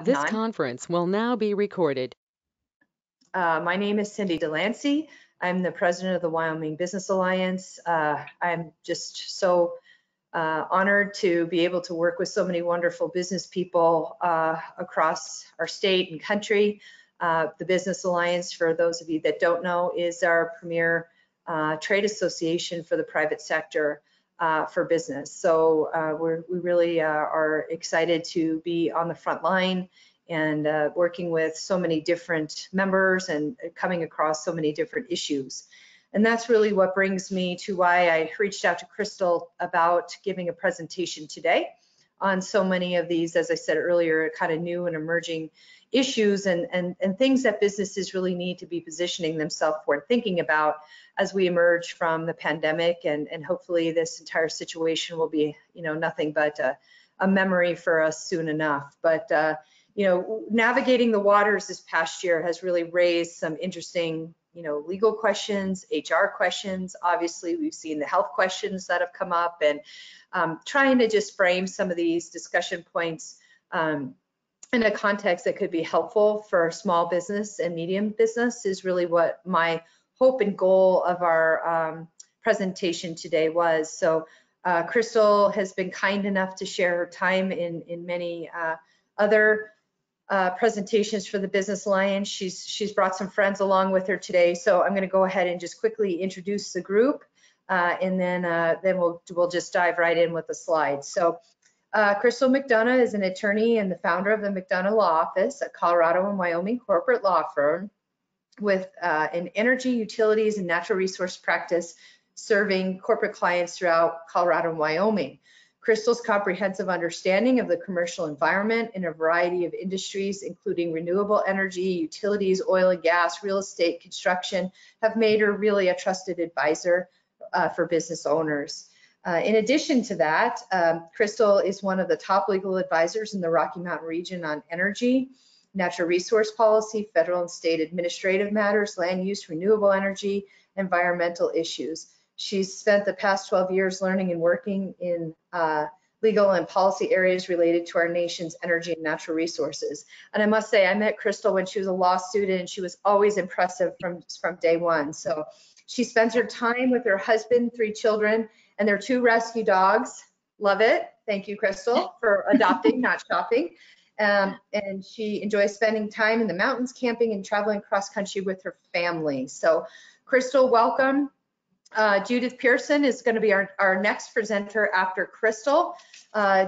This None. conference will now be recorded. My name is Cindy Delancey. I'm the president of the Wyoming Business Alliance. I'm just so honored to be able to work with so many wonderful business people across our state and country. The Business Alliance, for those of you that don't know, is our premier trade association for the private sector for business. So we really are excited to be on the front line and working with so many different members and coming across so many different issues. And that's really what brings me to why I reached out to Crystal about giving a presentation today on so many of these, as I said earlier, kind of new and emerging issues and things that businesses really need to be positioning themselves for and thinking about as we emerge from the pandemic. And hopefully this entire situation will be, nothing but a memory for us soon enough. But navigating the waters this past year has really raised some interesting, legal questions, HR questions. Obviously, we've seen the health questions that have come up, and trying to just frame some of these discussion points in a context that could be helpful for small business and medium business is really what my hope and goal of our presentation today was. So Crystal has been kind enough to share her time in many other presentations for the Business Alliance. She's brought some friends along with her today. So I'm going to go ahead and just quickly introduce the group, and then we'll just dive right in with the slides. So Crystal McDonough is an attorney and the founder of the McDonough Law Office, a Colorado and Wyoming corporate law firm with an energy, utilities, and natural resource practice serving corporate clients throughout Colorado and Wyoming. Crystal's comprehensive understanding of the commercial environment in a variety of industries, including renewable energy, utilities, oil and gas, real estate, construction, have made her really a trusted advisor for business owners. In addition to that, Crystal is one of the top legal advisors in the Rocky Mountain region on energy, natural resource policy, federal and state administrative matters, land use, renewable energy, environmental issues. She's spent the past 12 years learning and working in legal and policy areas related to our nation's energy and natural resources. And I must say, I met Crystal when she was a law student, and she was always impressive from day one. So she spends her time with her husband, 3 children, and their 2 rescue dogs. Love it. Thank you, Crystal, for adopting, not shopping. And she enjoys spending time in the mountains, camping, and traveling cross country with her family. So Crystal, welcome. Judith Pearson is going to be our next presenter after Crystal.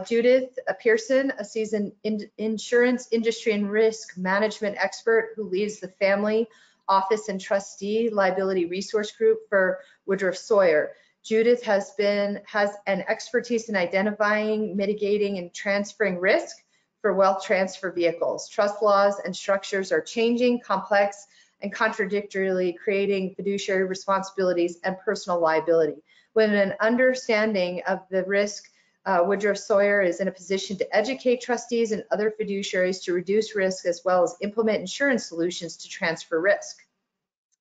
Judith Pearson, a seasoned insurance industry and risk management expert who leads the family office and trustee liability resource group for Woodruff Sawyer. Judith has an expertise in identifying, mitigating, and transferring risk for wealth transfer vehicles. Trust laws and structures are changing, complex, and contradictorily, creating fiduciary responsibilities and personal liability. With an understanding of the risk, Woodruff Sawyer is in a position to educate trustees and other fiduciaries to reduce risk, as well as implement insurance solutions to transfer risk.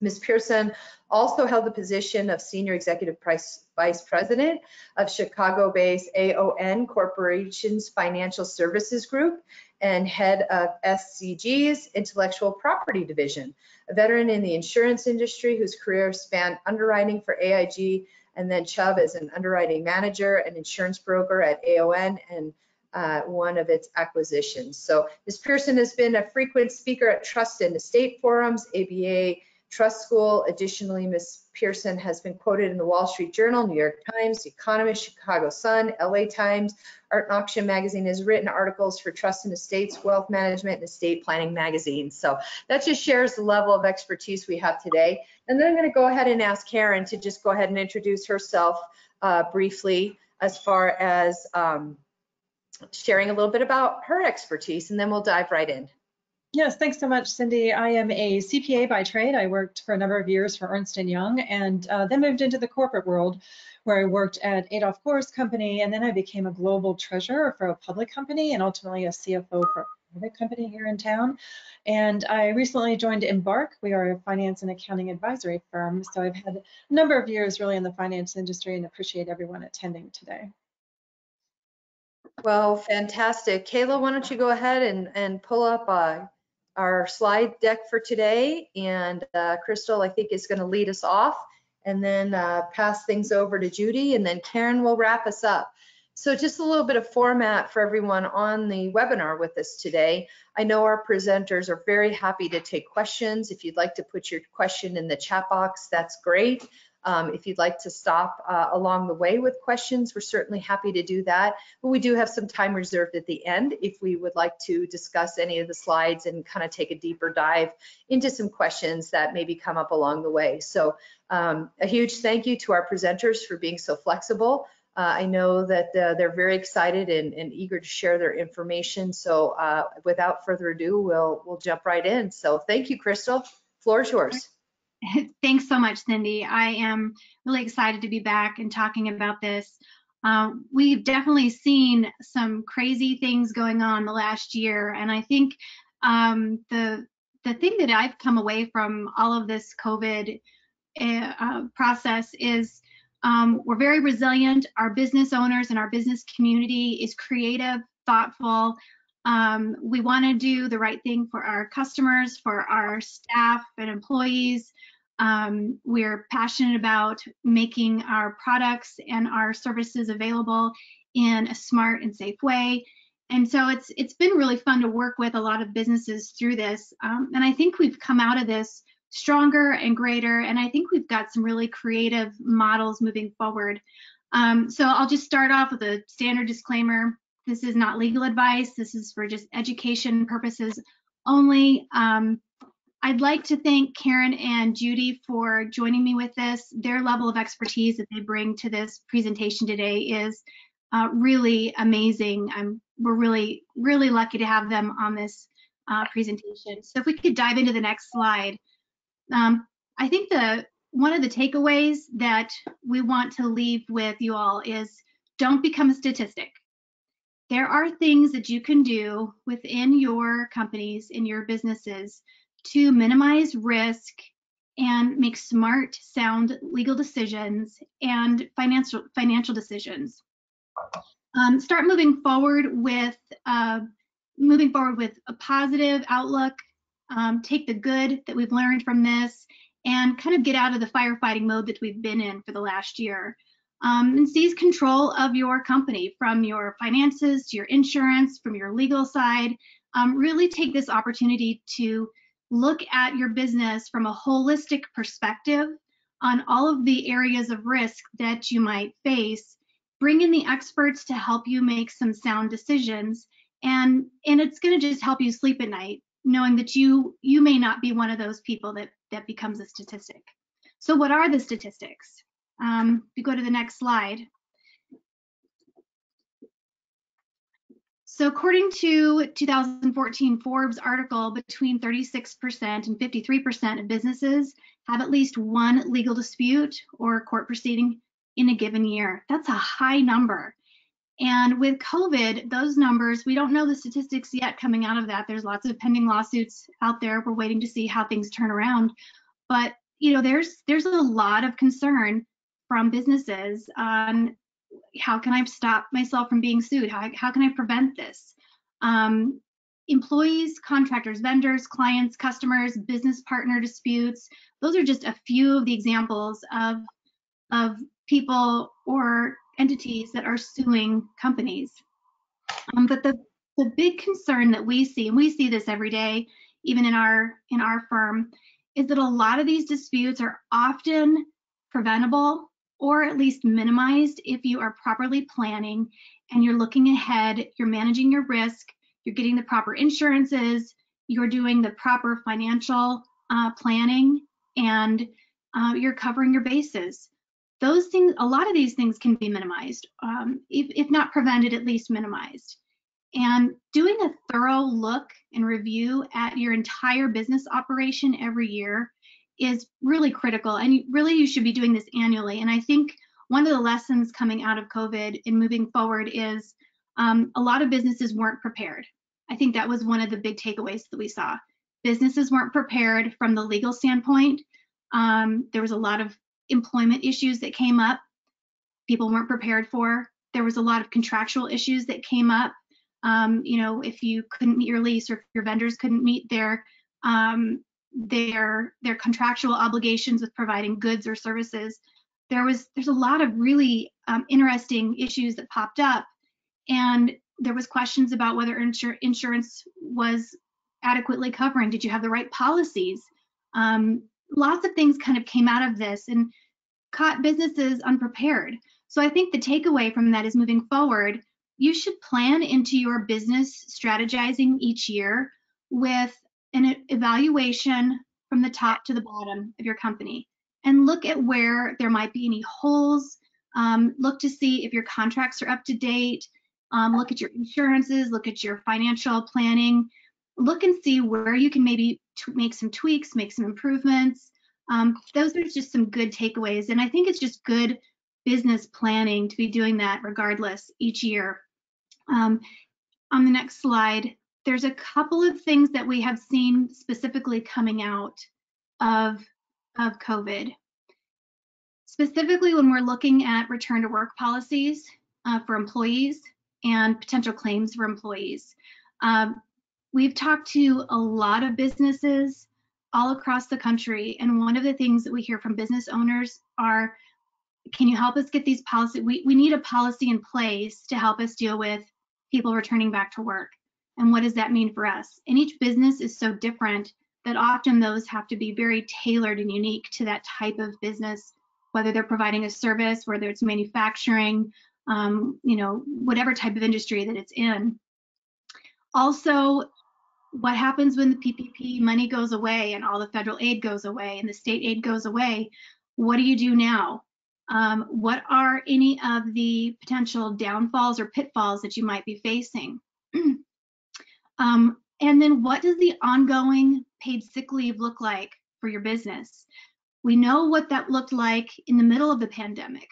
Ms. Pearson also held the position of Senior Executive Vice President of Chicago-based AON Corporation's Financial Services Group and head of SCG's Intellectual Property Division, a veteran in the insurance industry whose career spanned underwriting for AIG and then Chubb as an underwriting manager and insurance broker at AON and one of its acquisitions. So Ms. Pearson has been a frequent speaker at trust and estate forums, ABA Trust School. Additionally, Ms. Pearson has been quoted in the Wall Street Journal, New York Times, The Economist, Chicago Sun, LA Times, Art and Auction Magazine, has written articles for Trust and Estates, Wealth Management, and Estate Planning Magazine. So that just shares the level of expertise we have today. And then I'm going to go ahead and ask Karen to just go ahead and introduce herself briefly as far as sharing a little bit about her expertise, and then we'll dive right in. Yes, thanks so much, Cindy. I am a CPA by trade. I worked for a number of years for Ernst & Young and then moved into the corporate world where I worked at Adolf Gore's company, and then I became a global treasurer for a public company and ultimately a CFO for a private company here in town. And I recently joined Embark. We are a finance and accounting advisory firm. So I've had a number of years really in the finance industry and appreciate everyone attending today. Well, fantastic. Kayla, why don't you go ahead and pull up our slide deck for today, and Crystal, I think, is going to lead us off, and then pass things over to Judy, and then Karen will wrap us up. So just a little bit of format for everyone on the webinar with us today. I know our presenters are very happy to take questions. If you'd like to put your question in the chat box, that's great. If you'd like to stop along the way with questions, we're certainly happy to do that. But we do have some time reserved at the end if we would like to discuss any of the slides and kind of take a deeper dive into some questions that maybe come up along the way. So a huge thank you to our presenters for being so flexible. I know that they're very excited and eager to share their information. So without further ado, we'll jump right in. So thank you, Crystal. Floor is yours. Thanks so much, Cindy. I am really excited to be back and talking about this. We've definitely seen some crazy things going on the last year, and I think the thing that I've come away from all of this COVID process is we're very resilient. Our business owners and our business community is creative, thoughtful. We want to do the right thing for our customers, for our staff and employees. We're passionate about making our products and our services available in a smart and safe way. And so it's been really fun to work with a lot of businesses through this. And I think we've come out of this stronger and greater. And I think we've got some really creative models moving forward. So I'll just start off with a standard disclaimer. This is not legal advice. This is for just education purposes only. I'd like to thank Karen and Judy for joining me with this. Their level of expertise that they bring to this presentation today is really amazing. We're really, really lucky to have them on this presentation. So if we could dive into the next slide. I think one of the takeaways that we want to leave with you all is don't become a statistic. There are things that you can do within your companies, in your businesses, to minimize risk and make smart, sound legal decisions and financial decisions. Start moving forward with a positive outlook. Take the good that we've learned from this and kind of get out of the firefighting mode that we've been in for the last year. And seize control of your company, from your finances to your insurance, from your legal side. Really take this opportunity to look at your business from a holistic perspective on all of the areas of risk that you might face. Bring in the experts to help you make some sound decisions, and it's going to just help you sleep at night, knowing that you may not be one of those people that becomes a statistic. So what are the statistics? If you go to the next slide. So according to 2014 Forbes article, between 36% and 53% of businesses have at least one legal dispute or court proceeding in a given year. That's a high number. And with COVID, those numbers, we don't know the statistics yet coming out of that. There's lots of pending lawsuits out there. We're waiting to see how things turn around. But you know, there's a lot of concern from businesses on how can I stop myself from being sued? How can I prevent this? Employees, contractors, vendors, clients, customers, business partner disputes. Those are just a few of the examples of people or entities that are suing companies. But the big concern that we see, and we see this every day, even in our firm, is that a lot of these disputes are often preventable or at least minimized if you are properly planning and you're looking ahead, you're managing your risk, you're getting the proper insurances, you're doing the proper financial planning, and you're covering your bases. Those things, a lot of these things can be minimized, if not prevented, at least minimized. And doing a thorough look and review at your entire business operation every year is really critical, and you should be doing this annually. And I think one of the lessons coming out of COVID and moving forward is a lot of businesses weren't prepared. I think that was one of the big takeaways that we saw. Businesses weren't prepared from the legal standpoint. There was a lot of employment issues that came up people weren't prepared for. There was a lot of contractual issues that came up. You know, if you couldn't meet your lease or if your vendors couldn't meet their contractual obligations with providing goods or services, there's a lot of really interesting issues that popped up, and there was questions about whether insurance was adequately covering. Did you have the right policies? Lots of things kind of came out of this and caught businesses unprepared. So I think the takeaway from that is, moving forward, you should plan into your business strategizing each year with an evaluation from the top to the bottom of your company, and look at where there might be any holes. Look to see if your contracts are up to date. Look at your insurances, look at your financial planning, look and see where you can maybe make some tweaks, make some improvements. Those are just some good takeaways. And I think it's just good business planning to be doing that regardless each year. On the next slide, there's a couple of things that we have seen specifically coming out of COVID. Specifically, when we're looking at return to work policies for employees and potential claims for employees. We've talked to a lot of businesses all across the country, and one of the things that we hear from business owners are, can you help us get these policies? We need a policy in place to help us deal with people returning back to work. And what does that mean for us? And each business is so different that often those have to be very tailored and unique to that type of business, whether they're providing a service, whether it's manufacturing, you know, whatever type of industry that it's in. Also, what happens when the PPP money goes away and all the federal aid goes away and the state aid goes away? What do you do now? What are any of the potential downfalls or pitfalls that you might be facing? And then what does the ongoing paid sick leave look like for your business? We know what that looked like in the middle of the pandemic,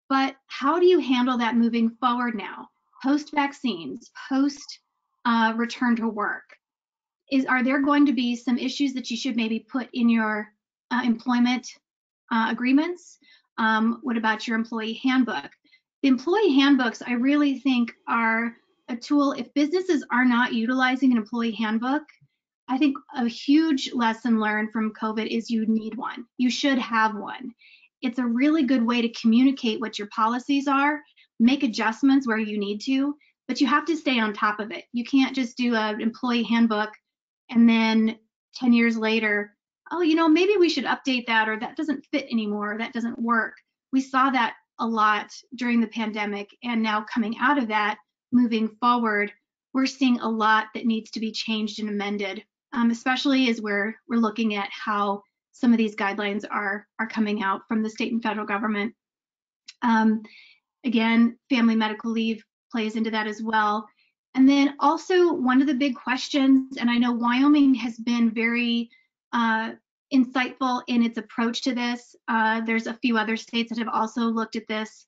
but how do you handle that moving forward now? Post-vaccines, post-return to work? Are there going to be some issues that you should maybe put in your employment agreements? What about your employee handbook? The employee handbooks, I really think, are a tool. If businesses are not utilizing an employee handbook, I think a huge lesson learned from COVID is you need one. You should have one. It's a really good way to communicate what your policies are, make adjustments where you need to, but you have to stay on top of it. You can't just do an employee handbook and then 10 years later, oh, you know, maybe we should update that, or that doesn't fit anymore, or that doesn't work. We saw that a lot during the pandemic, and now coming out of that, moving forward, we're seeing a lot that needs to be changed and amended, especially as we're looking at how some of these guidelines are coming out from the state and federal government. Again, family medical leave plays into that as well. And then also one of the big questions, and I know Wyoming has been very insightful in its approach to this. There's a few other states that have also looked at this,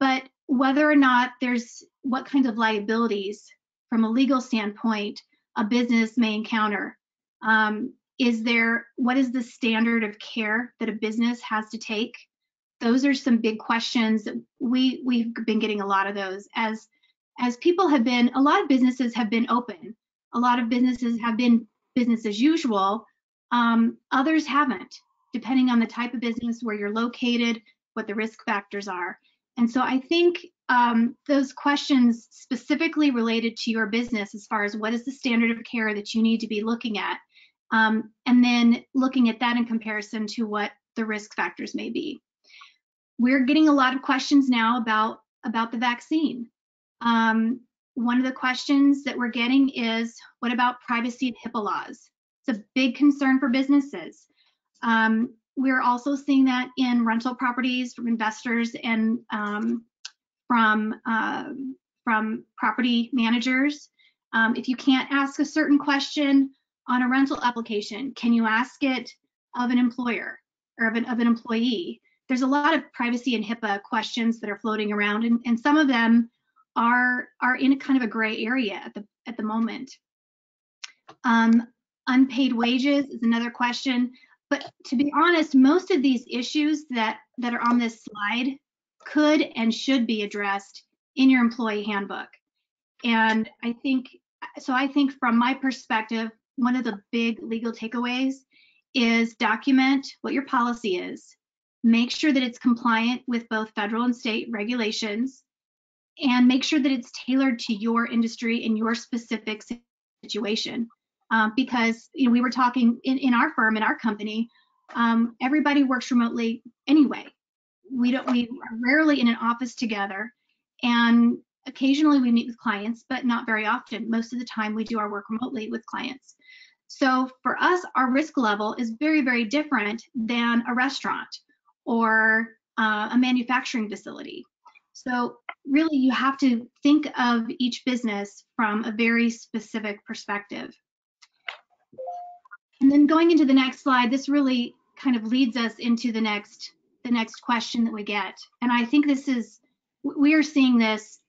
but whether or not there's what kinds of liabilities from a legal standpoint a business may encounter. What is the standard of care that a business has to take? Those are some big questions that we've been getting a lot of those as people have been, a lot of businesses have been open. A lot of businesses have been business as usual. Others haven't, depending on the type of business, where you're located, what the risk factors are. And so I think those questions specifically related to your business, as far as what is the standard of care that you need to be looking at, and then looking at that in comparison to what the risk factors may be. We're getting a lot of questions now about the vaccine. One of the questions that we're getting is, what about privacy and HIPAA laws? It's a big concern for businesses. We're also seeing that in rental properties from investors and from property managers. If you can't ask a certain question on a rental application, can you ask it of an employer or of an employee? There's a lot of privacy and HIPAA questions that are floating around, and some of them are in a kind of a gray area at the moment. Unpaid wages is another question, but to be honest, most of these issues that are on this slide could and should be addressed in your employee handbook. And I think from my perspective, one of the big legal takeaways is document what your policy is. Make sure that it's compliant with both federal and state regulations, and make sure that it's tailored to your industry and your specific situation. Because we were talking in our firm, in our company, everybody works remotely anyway. We are rarely in an office together, and occasionally we meet with clients, but not very often. Most of the time we do our work remotely with clients. So for us, our risk level is very, very different than a restaurant or a manufacturing facility. So really, you have to think of each business from a very specific perspective. And then going into the next slide, this really kind of leads us into the next question that we get. And I think we are seeing this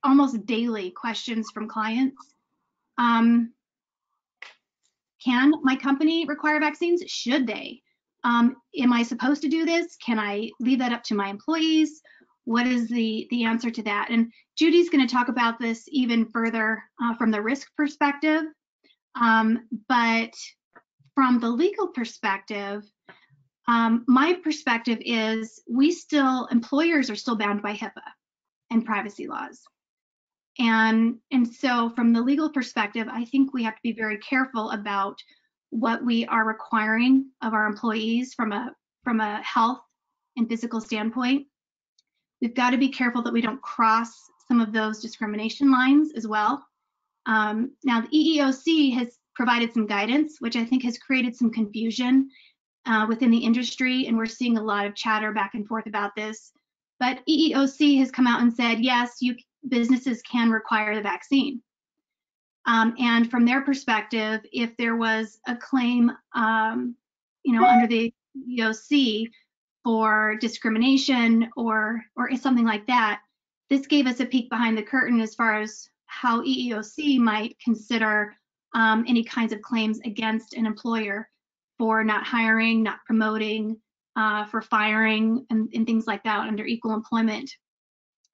almost daily, questions from clients. Can my company require vaccines? Should they? Am I supposed to do this? Can I leave that up to my employees? What is the answer to that? And Judy's going to talk about this even further from the risk perspective. But from the legal perspective, my perspective is employers are still bound by HIPAA and privacy laws. And so from the legal perspective, I think we have to be very careful about what we are requiring of our employees from a health and physical standpoint. We've got to be careful that we don't cross some of those discrimination lines as well. Now, the EEOC has provided some guidance, which I think has created some confusion within the industry, and we're seeing a lot of chatter back and forth about this. But EEOC has come out and said, yes, businesses can require the vaccine. And from their perspective, if there was a claim, under the EEOC for discrimination or something like that, this gave us a peek behind the curtain as far as how EEOC might consider any kinds of claims against an employer for not hiring, not promoting, for firing, and things like that under equal employment.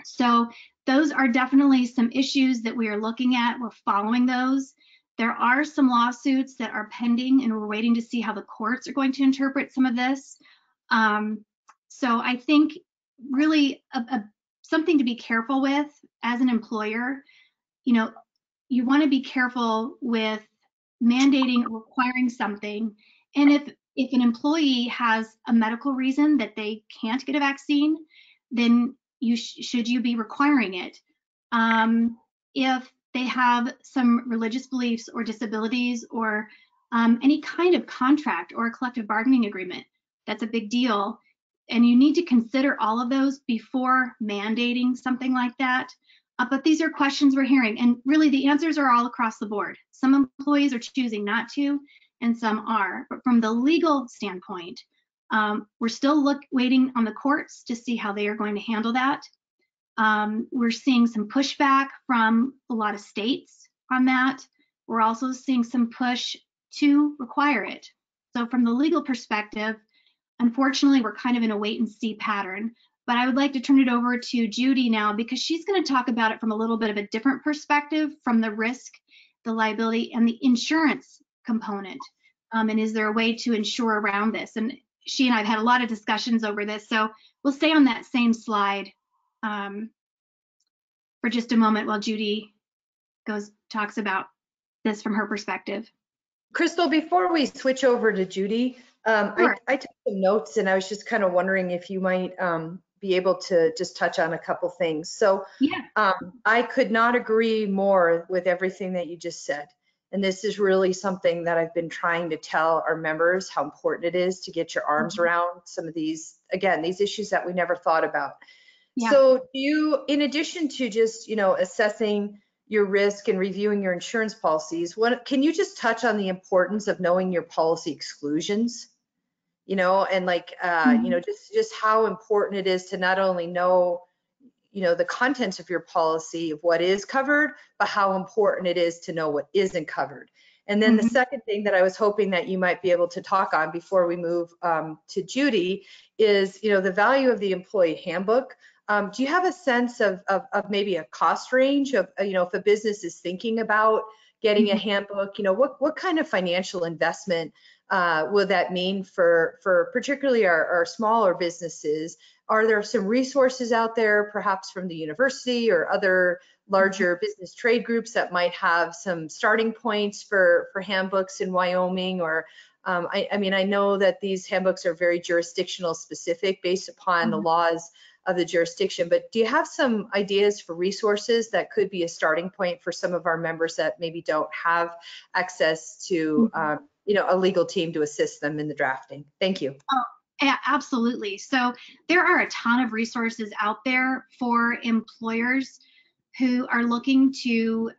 So those are definitely some issues that we are looking at. We're following those. There are some lawsuits that are pending, and we're waiting to see how the courts are going to interpret some of this. So I think really something to be careful with as an employer. You want to be careful with mandating or requiring something. And if an employee has a medical reason that they can't get a vaccine, then should you be requiring it? If they have some religious beliefs or disabilities or any kind of contract or a collective bargaining agreement, that's a big deal. And you need to consider all of those before mandating something like that. But these are questions we're hearing, and really the answers are all across the board. Some employees are choosing not to, and some are. But from the legal standpoint, we're still waiting on the courts to see how they are going to handle that. We're seeing some pushback from a lot of states on that. We're also seeing some push to require it. So from the legal perspective, unfortunately, we're kind of in a wait and see pattern. But I would like to turn it over to Judy now, because she's going to talk about it from a little bit of a different perspective, from the risk, the liability, and the insurance component. And is there a way to insure around this? And she and I have had a lot of discussions over this, so we'll stay on that same slide for just a moment while Judy talks about this from her perspective. Crystal, before we switch over to Judy, Sure. I took some notes, and I was just kind of wondering if you might be able to just touch on a couple things. So Yeah. I could not agree more with everything that you just said. And this is really something that I've been trying to tell our members, how important it is to get your arms around some of these, again, these issues that we never thought about. Yeah. So in addition to just, assessing your risk and reviewing your insurance policies, can you just touch on the importance of knowing your policy exclusions? And just how important it is to not only know, the contents of your policy of what is covered, but how important it is to know what isn't covered. And then the second thing that I was hoping that you might be able to talk on before we move to Judy is, the value of the employee handbook. Do you have a sense of maybe a cost range of, if a business is thinking about getting a handbook, what kind of financial investment will that mean for particularly our smaller businesses? Are there some resources out there, perhaps from the university or other larger business trade groups that might have some starting points for handbooks in Wyoming? Or I know that these handbooks are very jurisdictional specific based upon the laws of the jurisdiction, but do you have some ideas for resources that could be a starting point for some of our members that maybe don't have access to a legal team to assist them in the drafting? Thank you. Oh, yeah, absolutely. So there are a ton of resources out there for employers who are looking to,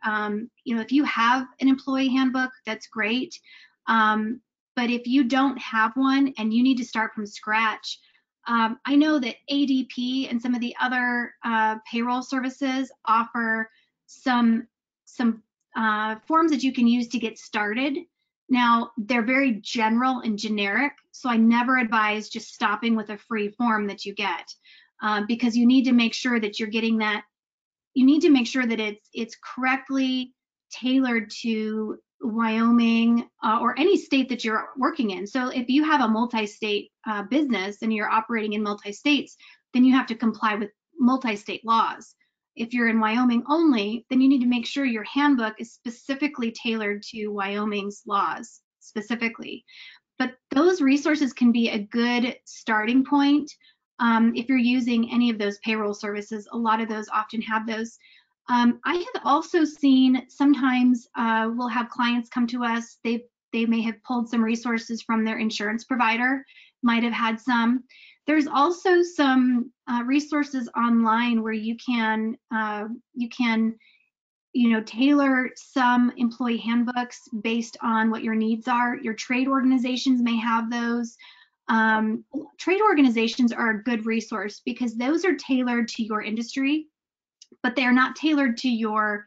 if you have an employee handbook, that's great. But if you don't have one and you need to start from scratch, I know that ADP and some of the other payroll services offer some forms that you can use to get started. Now, they're very general and generic, so I never advise just stopping with a free form that you get, because you need to make sure that you're getting that. You need to make sure that it's correctly tailored to Wyoming or any state that you're working in. So if you have a multi-state business and you're operating in multi-states, then you have to comply with multi-state laws. If you're in Wyoming only, then you need to make sure your handbook is specifically tailored to Wyoming's laws specifically. But those resources can be a good starting point. If you're using any of those payroll services, a lot of those often have those. I have also seen sometimes we'll have clients come to us, they may have pulled some resources from their insurance provider, might have had some. There's also some resources online where you can tailor some employee handbooks based on what your needs are. Your trade organizations may have those. Trade organizations are a good resource because those are tailored to your industry, but they are not tailored to your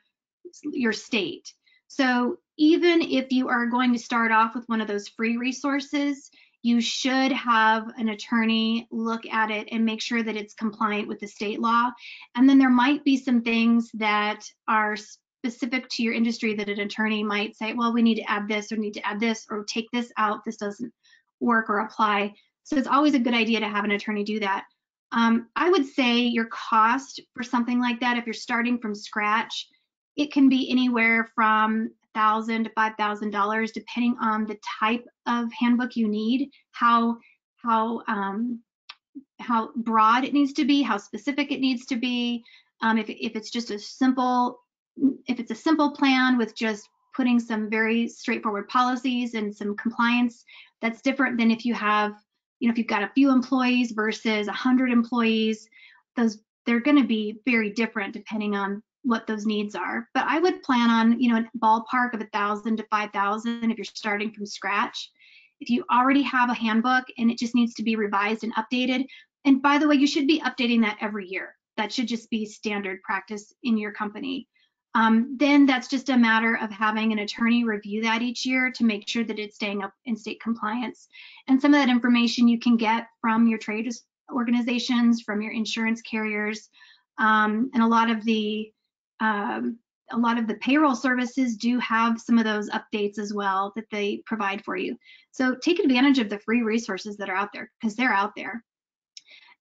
state. So even if you are going to start off with one of those free resources, you should have an attorney look at it and make sure that it's compliant with the state law. And then there might be some things that are specific to your industry that an attorney might say, well, we need to add this or need to add this or take this out. This doesn't work or apply. So it's always a good idea to have an attorney do that. I would say your cost for something like that, if you're starting from scratch, it can be anywhere from $1,000 to $5,000, depending on the type of handbook you need, how broad it needs to be, how specific it needs to be. If it's just a simple plan with just putting some very straightforward policies and some compliance, that's different than if you have, if you've got a few employees versus 100 employees. They're going to be very different depending on what those needs are. But I would plan on, a ballpark of $1,000 to $5,000 if you're starting from scratch. If you already have a handbook and it just needs to be revised and updated, and by the way, you should be updating that every year. That should just be standard practice in your company. Then that's just a matter of having an attorney review that each year to make sure that it's staying up in state compliance. And some of that information you can get from your trade organizations, from your insurance carriers, and a lot of the payroll services do have some of those updates as well that they provide for you. So take advantage of the free resources that are out there, because they're out there.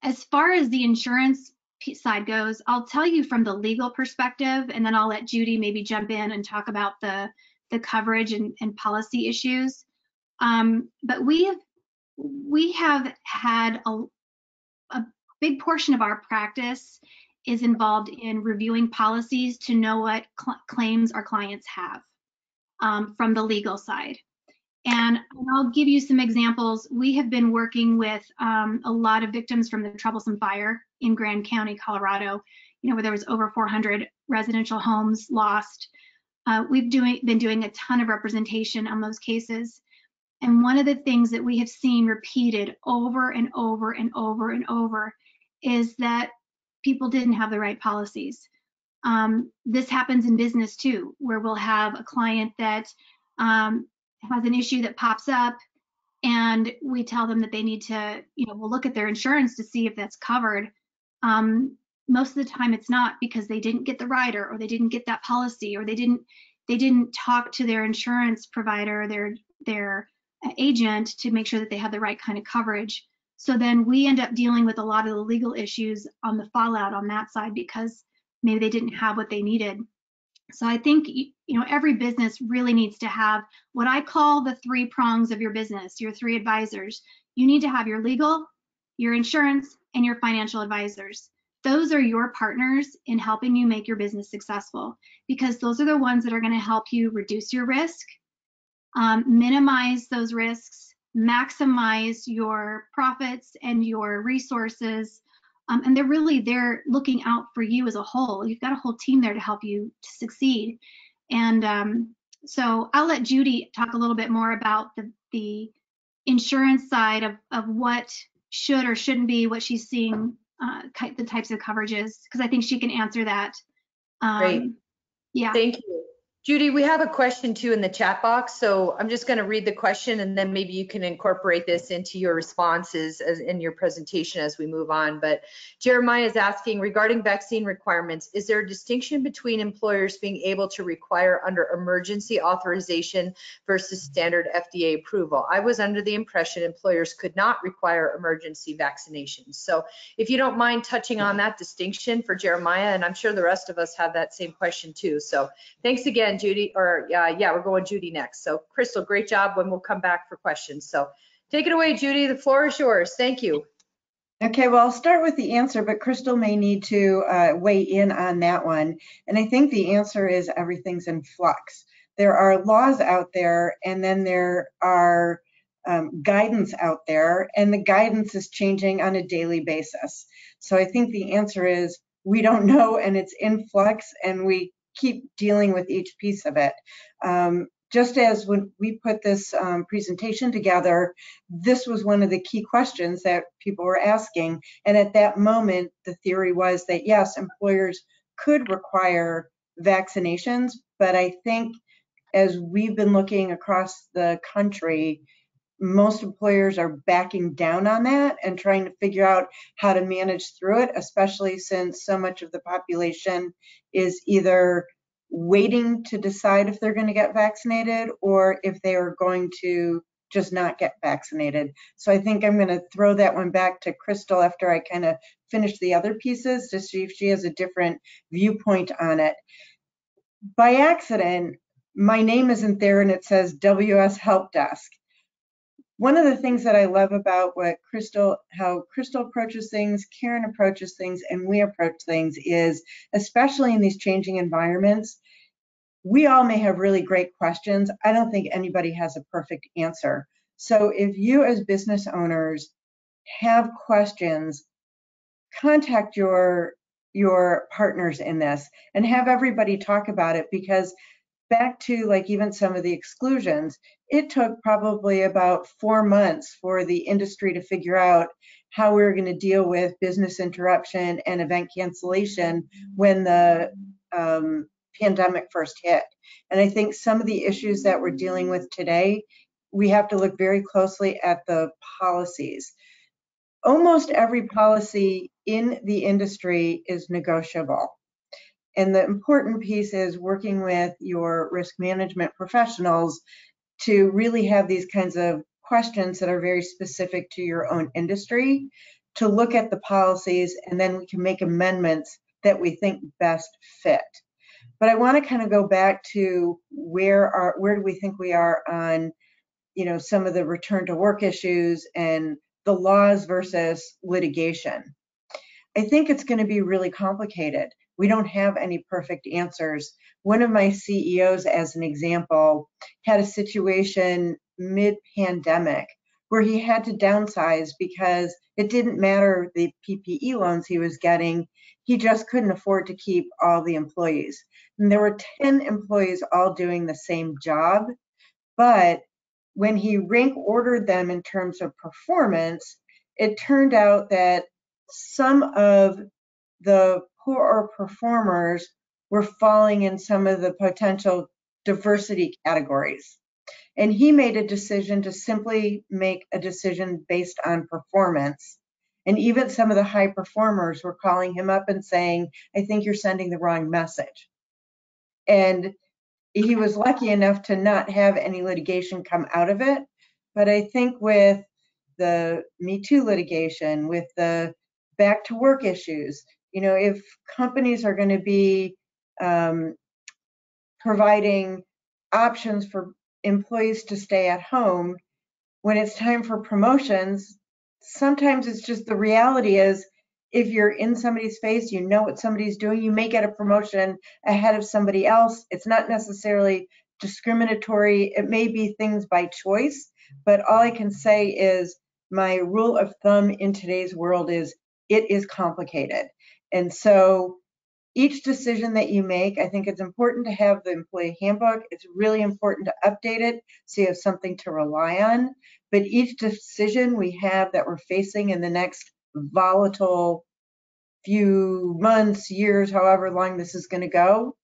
As far as the insurance side goes, I'll tell you from the legal perspective, and then I'll let Judy maybe jump in and talk about the coverage and policy issues. But we have had a big portion of our practice is involved in reviewing policies to know what claims our clients have from the legal side. And I'll give you some examples. We have been working with a lot of victims from the troublesome fire in Grand County, Colorado, where there was over 400 residential homes lost. We've been doing a ton of representation on those cases. And one of the things that we have seen repeated over and over and over and over is that people didn't have the right policies. This happens in business too, where we'll have a client that has an issue that pops up, and we tell them that they need to, we'll look at their insurance to see if that's covered. most of the time it's not because they didn't get the rider, or they didn't get that policy, or they didn't talk to their insurance provider, their agent, to make sure that they have the right kind of coverage. So then we end up dealing with a lot of the legal issues on the fallout on that side, because maybe they didn't have what they needed. So I think, every business really needs to have what I call the 3 prongs of your business, your 3 advisors. You need to have your legal, your insurance, and your financial advisors. Those are your partners in helping you make your business successful, because those are the ones that are going to help you reduce your risk, minimize those risks, maximize your profits and your resources. And they're looking out for you as a whole. You've got a whole team there to help you to succeed. And so I'll let Judy talk a little bit more about the insurance side of what should or shouldn't be, what she's seeing, the types of coverages, because I think she can answer that. Great. Yeah. Thank you. Judy, we have a question too in the chat box, so I'm just going to read the question, and then maybe you can incorporate this into your responses in your presentation as we move on. But Jeremiah is asking, regarding vaccine requirements, is there a distinction between employers being able to require under emergency authorization versus standard FDA approval? I was under the impression employers could not require emergency vaccinations. So if you don't mind touching on that distinction for Jeremiah, and I'm sure the rest of us have that same question too. So thanks again, Judy, or yeah, we're going Judy next. So Crystal, great job, when we'll come back for questions. So take it away, Judy, the floor is yours. Thank you. Okay, well, I'll start with the answer, but Crystal may need to weigh in on that one. And I think the answer is everything's in flux. There are laws out there, and then there are guidance out there, and the guidance is changing on a daily basis. So I think the answer is we don't know, and it's in flux, and we keep dealing with each piece of it. Just as when we put this presentation together, this was one of the key questions that people were asking. And at that moment, the theory was that yes, employers could require vaccinations, but I think as we've been looking across the country, most employers are backing down on that and trying to figure out how to manage through it, especially since so much of the population is either waiting to decide if they're going to get vaccinated or if they are going to just not get vaccinated. So I think I'm going to throw that one back to Crystal after I kind of finish the other pieces to see if she has a different viewpoint on it. By accident, my name isn't there and it says WS Help Desk. One of the things that I love about how Crystal approaches things, Karen approaches things, and we approach things is, especially in these changing environments, we all may have really great questions. I don't think anybody has a perfect answer. So if you as business owners have questions, contact your partners in this and have everybody talk about it, because back to like even some of the exclusions, it took probably about 4 months for the industry to figure out how we were going to deal with business interruption and event cancellation when the pandemic first hit. And I think some of the issues that we're dealing with today, we have to look very closely at the policies. Almost every policy in the industry is negotiable. And the important piece is working with your risk management professionals to really have these kinds of questions that are very specific to your own industry, to look at the policies, and then we can make amendments that we think best fit. But I want to kind of go back to where do we think we are on, some of the return to work issues and the laws versus litigation. I think it's going to be really complicated. We don't have any perfect answers. One of my CEOs, as an example, had a situation mid-pandemic where he had to downsize because it didn't matter the PPE loans he was getting. He just couldn't afford to keep all the employees. And there were 10 employees all doing the same job. But when he rank ordered them in terms of performance, it turned out that some of the poorer performers were falling in some of the potential diversity categories. And he made a decision to simply make a decision based on performance And even some of the high performers were calling him up and saying, I think you're sending the wrong message. And he was lucky enough to not have any litigation come out of it. But I think with the Me Too litigation, with the back to work issues, if companies are going to be providing options for employees to stay at home, when it's time for promotions, sometimes it's just the reality is if you're in somebody's face, you know what somebody's doing, you may get a promotion ahead of somebody else. It's not necessarily discriminatory. It may be things by choice, but all I can say is my rule of thumb in today's world is it is complicated. And so each decision that you make, I think it's important to have the employee handbook. It's really important to update it so you have something to rely on. But each decision we have that we're facing in the next volatile few months, years, however long this is going to go,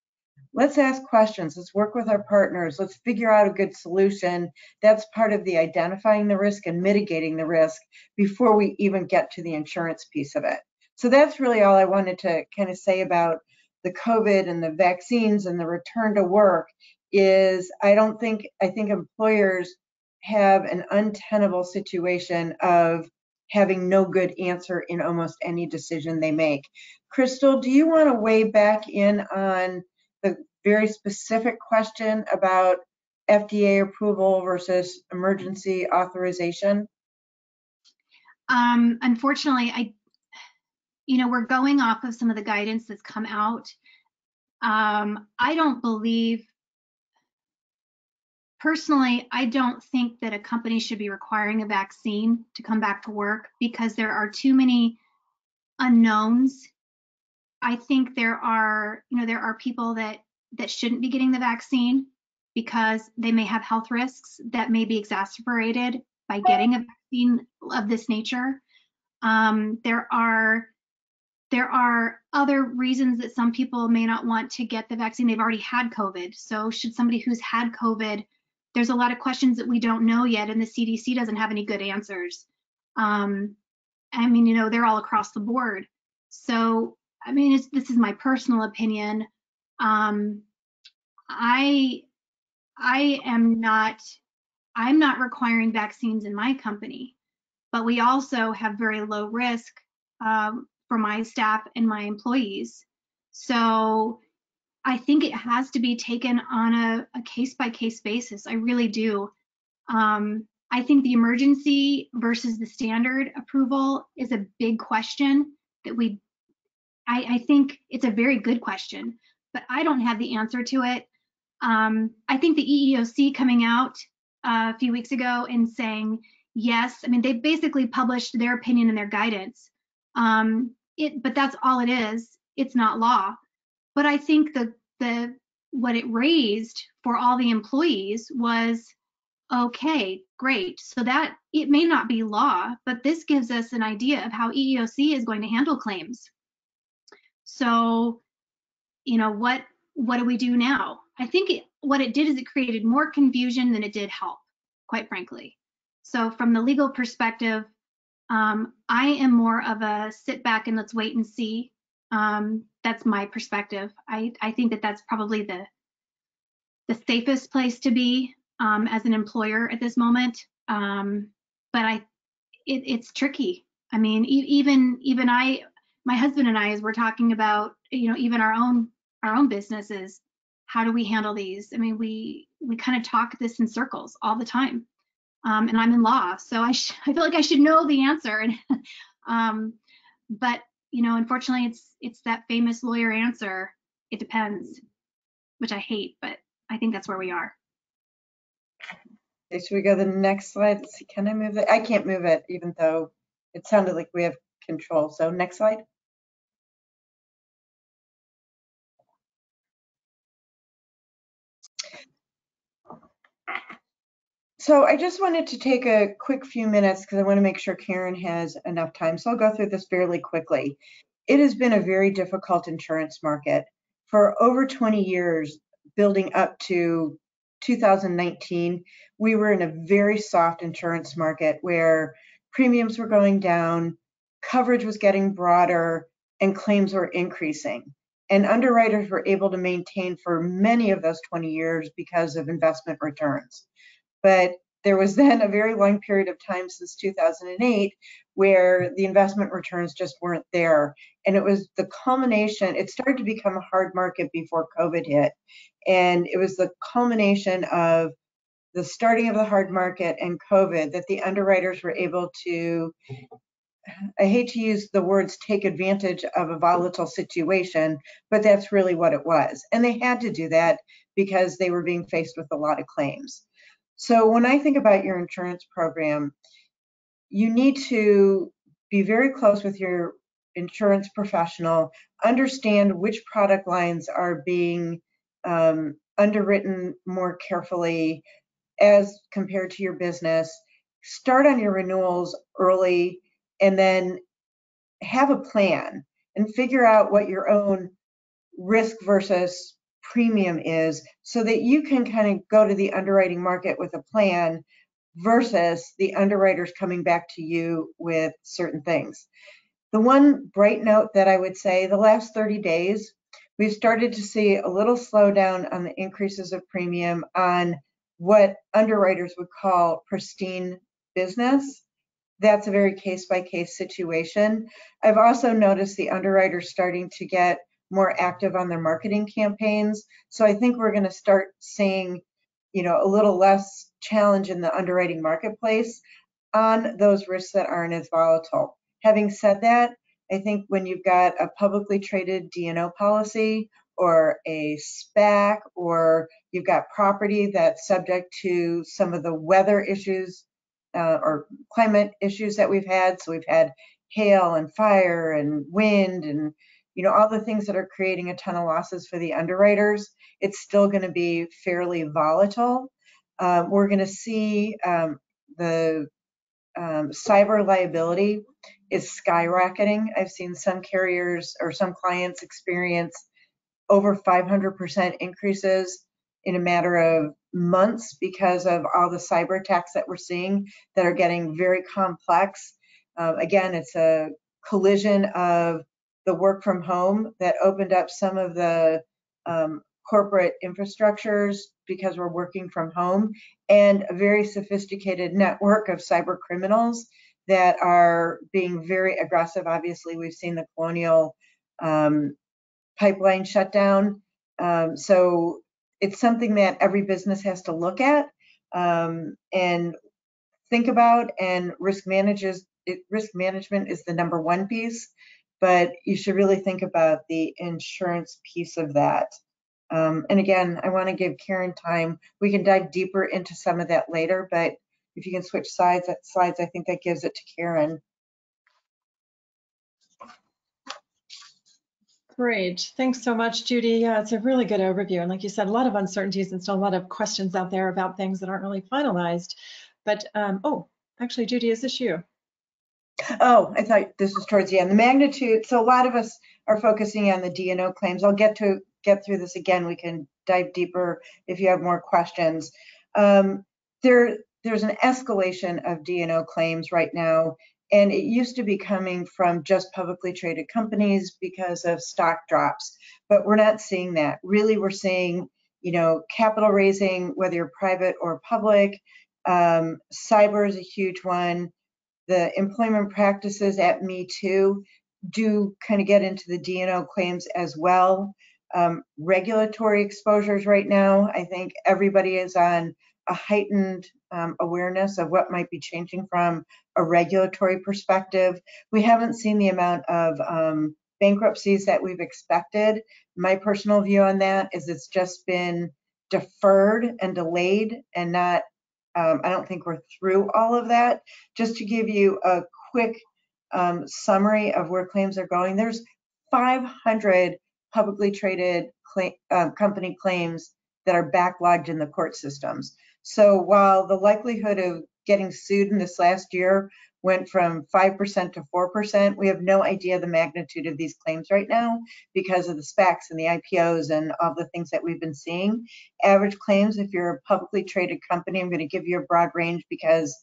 let's ask questions. Let's work with our partners. Let's figure out a good solution. That's part of the identifying the risk and mitigating the risk before we even get to the insurance piece of it. So that's really all I wanted to kind of say about the COVID and the vaccines and the return to work is I think employers have an untenable situation of having no good answer in almost any decision they make. Crystal, do you want to weigh back in on the very specific question about FDA approval versus emergency authorization? Unfortunately, we're going off of some of the guidance that's come out. I don't believe, personally, I don't think that a company should be requiring a vaccine to come back to work because there are too many unknowns. I think there are people that shouldn't be getting the vaccine because they may have health risks that may be exacerbated by getting a vaccine of this nature. There are other reasons that some people may not want to get the vaccine. They've already had COVID. So should somebody who's had COVID, there's a lot of questions that we don't know yet, and the CDC doesn't have any good answers. They're all across the board. So, this is my personal opinion. I'm not requiring vaccines in my company, but we also have very low risk for my staff and my employees. So I think it has to be taken on a case-by-case basis. I really do. I think the emergency versus the standard approval is a big question that I think it's a very good question, but I don't have the answer to it. I think the EEOC coming out a few weeks ago and saying, yes, they basically published their opinion and their guidance. But that's all it is. It's not law. But I think what it raised for all the employees was, okay, great. So that it may not be law, but this gives us an idea of how EEOC is going to handle claims. So, what do we do now? I think what it did is it created more confusion than it did help, quite frankly. So from the legal perspective, I am more of a sit back and let's wait and see. That's my perspective. I think that that's probably the safest place to be as an employer at this moment. But it's tricky. Even my husband and I, as we're talking about, even our own businesses, how do we handle these? We kind of talk this in circles all the time. And I'm in law, so I feel like I should know the answer. But unfortunately, it's that famous lawyer answer. It depends, which I hate, but I think that's where we are. Okay, should we go to the next slide? Let's see, can I move it? I can't move it, even though it sounded like we have control. So next slide. So I just wanted to take a quick few minutes because I want to make sure Karen has enough time. So I'll go through this fairly quickly. It has been a very difficult insurance market for over 20 years, building up to 2019. We were in a very soft insurance market where premiums were going down, coverage was getting broader and claims were increasing. And underwriters were able to maintain for many of those 20 years because of investment returns. But there was then a very long period of time since 2008 where the investment returns just weren't there. And it was the culmination, it started to become a hard market before COVID hit. And it was the culmination of the starting of the hard market and COVID that the underwriters were able to, I hate to use the words take advantage of a volatile situation, but that's really what it was. And they had to do that because they were being faced with a lot of claims. So when I think about your insurance program, you need to be very close with your insurance professional, understand which product lines are being underwritten more carefully as compared to your business. Start on your renewals early and then have a plan and figure out what your own risk versus premium is so that you can kind of go to the underwriting market with a plan versus the underwriters coming back to you with certain things. The one bright note that I would say, the last 30 days, we've started to see a little slowdown on the increases of premium on what underwriters would call pristine business. That's a very case-by-case situation. I've also noticed the underwriters starting to get more active on their marketing campaigns. So I think we're going to start seeing, a little less challenge in the underwriting marketplace on those risks that aren't as volatile. Having said that, I think when you've got a publicly traded D&O policy or a SPAC, or you've got property that's subject to some of the weather issues or climate issues that we've had. So we've had hail and fire and wind and all the things that are creating a ton of losses for the underwriters. It's still going to be fairly volatile. We're going to see the cyber liability is skyrocketing. I've seen some carriers or some clients experience over 500% increases in a matter of months because of all the cyber attacks that we're seeing that are getting very complex. Again, it's a collision of the work from home that opened up some of the corporate infrastructures because we're working from home, and a very sophisticated network of cyber criminals that are being very aggressive. Obviously, we've seen the Colonial pipeline shut down. So it's something that every business has to look at and think about, and risk management is the number one piece, but you should really think about the insurance piece of that. And again, I want to give Karen time. We can dive deeper into some of that later, but if you can switch slides, I think that gives it to Karen. Great. Thanks so much, Judy. Yeah, it's a really good overview. And like you said, a lot of uncertainties and still a lot of questions out there about things that aren't really finalized. But, oh, actually, Judy, is this you? Oh, I thought this was towards the end. The magnitude, so a lot of us are focusing on the D&O claims. I'll get through this again. We can dive deeper if you have more questions. There's an escalation of D&O claims right now, and it used to be coming from just publicly traded companies because of stock drops, but we're not seeing that. Really, we're seeing, capital raising, whether you're private or public. Cyber is a huge one. The employment practices at Me Too do kind of get into the D&O claims as well. Regulatory exposures right now, I think everybody is on a heightened awareness of what might be changing from a regulatory perspective. We haven't seen the amount of bankruptcies that we've expected. My personal view on that is it's just been deferred and delayed and not, I don't think we're through all of that. Just to give you a quick summary of where claims are going, there's 500 publicly traded company claims that are backlogged in the court systems. So while the likelihood of getting sued in this last year went from 5% to 4%, we have no idea the magnitude of these claims right now because of the SPACs and the IPOs and all the things that we've been seeing. Average claims, if you're a publicly traded company, I'm going to give you a broad range because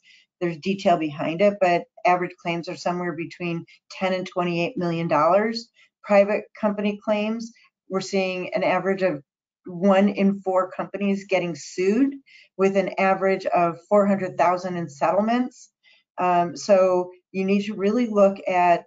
there's detail behind it, but average claims are somewhere between $10 and $28 million. Private company claims, we're seeing an average of 1 in 4 companies getting sued, with an average of 400,000 in settlements. So you need to really look at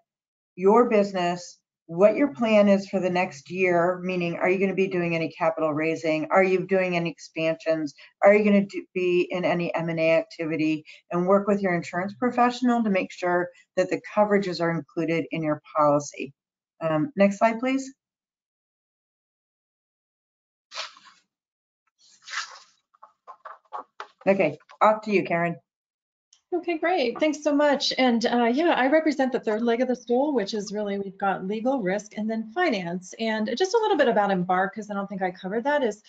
your business, what your plan is for the next year, meaning, are you going to be doing any capital raising? Are you doing any expansions? Are you going to be in any M&A activity? And work with your insurance professional to make sure that the coverages are included in your policy. Next slide, please. Okay, off to you, Karen. Okay, great. Thanks so much. And yeah, I represent the third leg of the stool, which is really, we've got legal, risk, and then finance. And just a little bit about Embark, because I don't think I covered that, is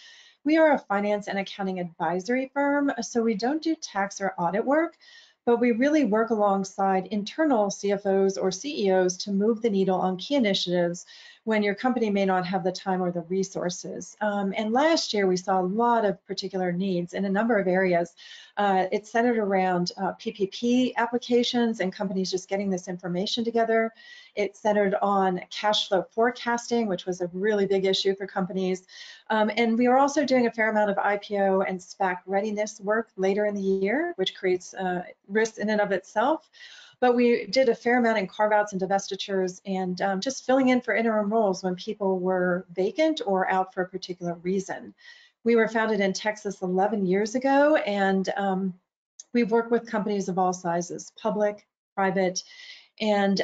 we are a finance and accounting advisory firm. So we don't do tax or audit work, but we really work alongside internal CFOs or CEOs to move the needle on key initiatives when your company may not have the time or the resources. And last year, we saw a lot of particular needs in a number of areas. It's centered around PPP applications and companies just getting this information together. It's centered on cash flow forecasting, which was a really big issue for companies. And we are also doing a fair amount of IPO and SPAC readiness work later in the year, which creates risk in and of itself. But we did a fair amount in carve-outs and divestitures, and just filling in for interim roles when people were vacant or out for a particular reason. We were founded in Texas 11 years ago, and we've worked with companies of all sizes, public, private, and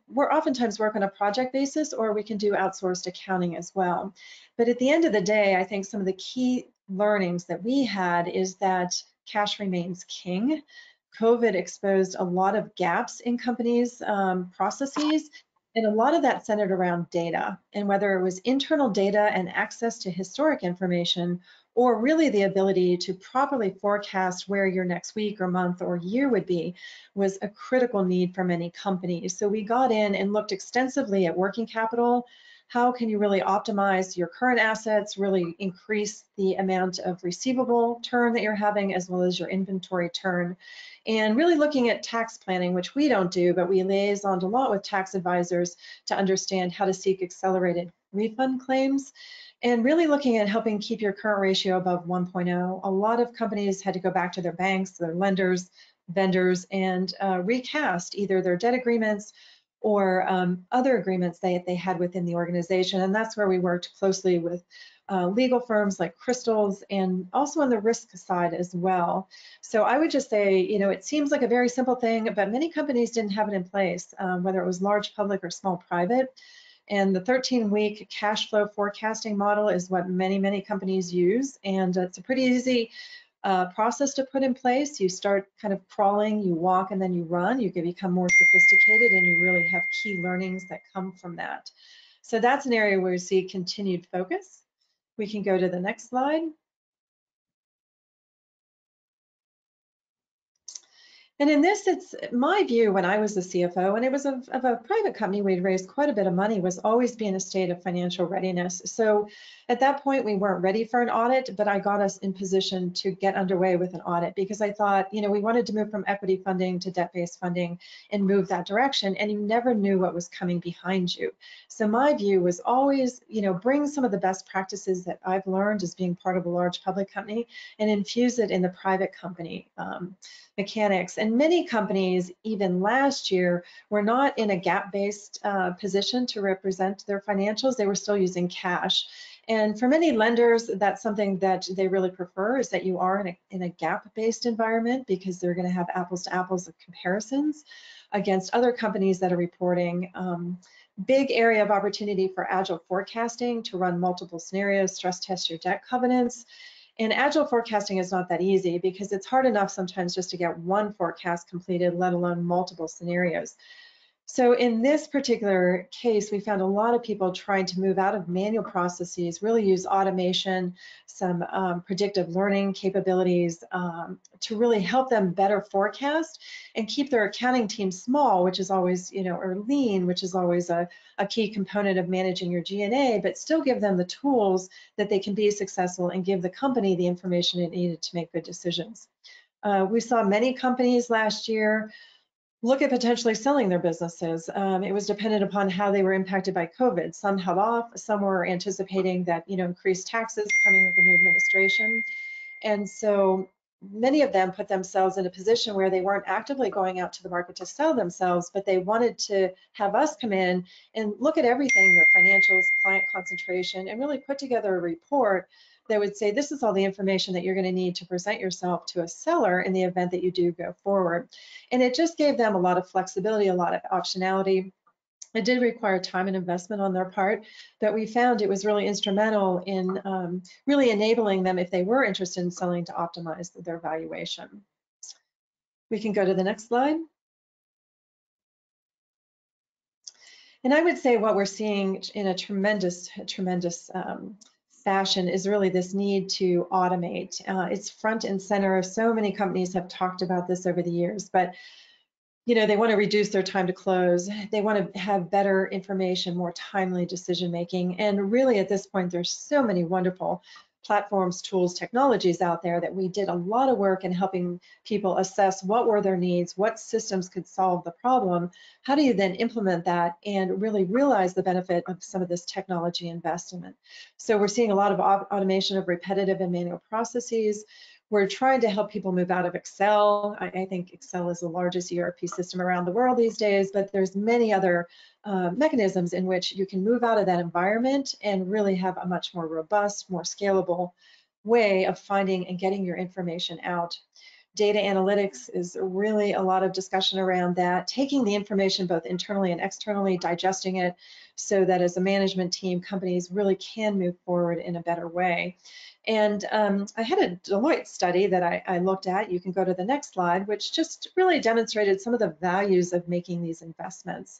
we're oftentimes work on a project basis, or we can do outsourced accounting as well. But at the end of the day, I think some of the key learnings that we had is that cash remains king. COVID exposed a lot of gaps in companies' processes, and a lot of that centered around data, and whether it was internal data and access to historic information, or really the ability to properly forecast where your next week or month or year would be, was a critical need for many companies. So we got in and looked extensively at working capital. How can you really optimize your current assets, really increase the amount of receivable turn that you're having, as well as your inventory turn? And really looking at tax planning, which we don't do, but we liaison a lot with tax advisors to understand how to seek accelerated refund claims, and really looking at helping keep your current ratio above 1.0. A lot of companies had to go back to their banks, their lenders, vendors, and recast either their debt agreements or other agreements they had within the organization. And that's where we worked closely with legal firms like Crystals, and also on the risk side as well. So I would just say, you know, it seems like a very simple thing, but many companies didn't have it in place, whether it was large public or small private. And the 13-week cash flow forecasting model is what many companies use. And it's a pretty easy process to put in place. You start kind of crawling, you walk, and then you run. You can become more sophisticated, and you really have key learnings that come from that. So that's an area where we see continued focus. We can go to the next slide. And in this, it's my view when I was the CFO, and it was of a private company, we'd raised quite a bit of money, was always be in a state of financial readiness. So at that point, we weren't ready for an audit, but I got us in position to get underway with an audit, because I thought, you know, we wanted to move from equity funding to debt-based funding and move that direction, and you never knew what was coming behind you. So my view was always, you know, bring some of the best practices that I've learned as being part of a large public company and infuse it in the private company mechanics. And many companies, even last year, were not in a GAAP-based position to represent their financials. They were still using cash. And for many lenders, that's something that they really prefer, is that you are in a GAAP-based environment, because they're going to have apples to apples comparisons against other companies that are reporting. Big area of opportunity for agile forecasting, to run multiple scenarios, stress test your debt covenants. And agile forecasting is not that easy, because it's hard enough sometimes just to get one forecast completed, let alone multiple scenarios. So in this particular case, we found a lot of people trying to move out of manual processes, really use automation, some predictive learning capabilities to really help them better forecast and keep their accounting team small, which is always, you know, or lean, which is always a key component of managing your G&A, but still give them the tools that they can be successful and give the company the information it needed to make good decisions. We saw many companies last year look at potentially selling their businesses. It was dependent upon how they were impacted by COVID. Some held off, some were anticipating that, increased taxes coming with the new administration. And so many of them put themselves in a position where they weren't actively going out to the market to sell themselves, but they wanted to have us come in and look at everything, their financials, client concentration, and really put together a report that would say, this is all the information that you're going to need to present yourself to a seller in the event that you do go forward. And it just gave them a lot of flexibility, a lot of optionality. It did require time and investment on their part, but we found it was really instrumental in really enabling them, if they were interested in selling, to optimize their valuation. We can go to the next slide. And I would say what we're seeing in a tremendous fashion is really this need to automate. It's front and center. So many companies have talked about this over the years, but they want to reduce their time to close. They want to have better information, more timely decision making. And really at this point, there's so many wonderful platforms, tools, technologies out there that we did a lot of work in helping people assess what were their needs, what systems could solve the problem. How do you then implement that and really realize the benefit of some of this technology investment? So we're seeing a lot of automation of repetitive and manual processes. We're trying to help people move out of Excel. I think Excel is the largest ERP system around the world these days, but there's many other mechanisms in which you can move out of that environment and really have a much more robust, more scalable way of finding and getting your information out. Data analytics is really a lot of discussion around that, taking the information both internally and externally, digesting it so that as a management team, companies really can move forward in a better way. And I had a Deloitte study that I looked at. You can go to the next slide, which just really demonstrated some of the values of making these investments.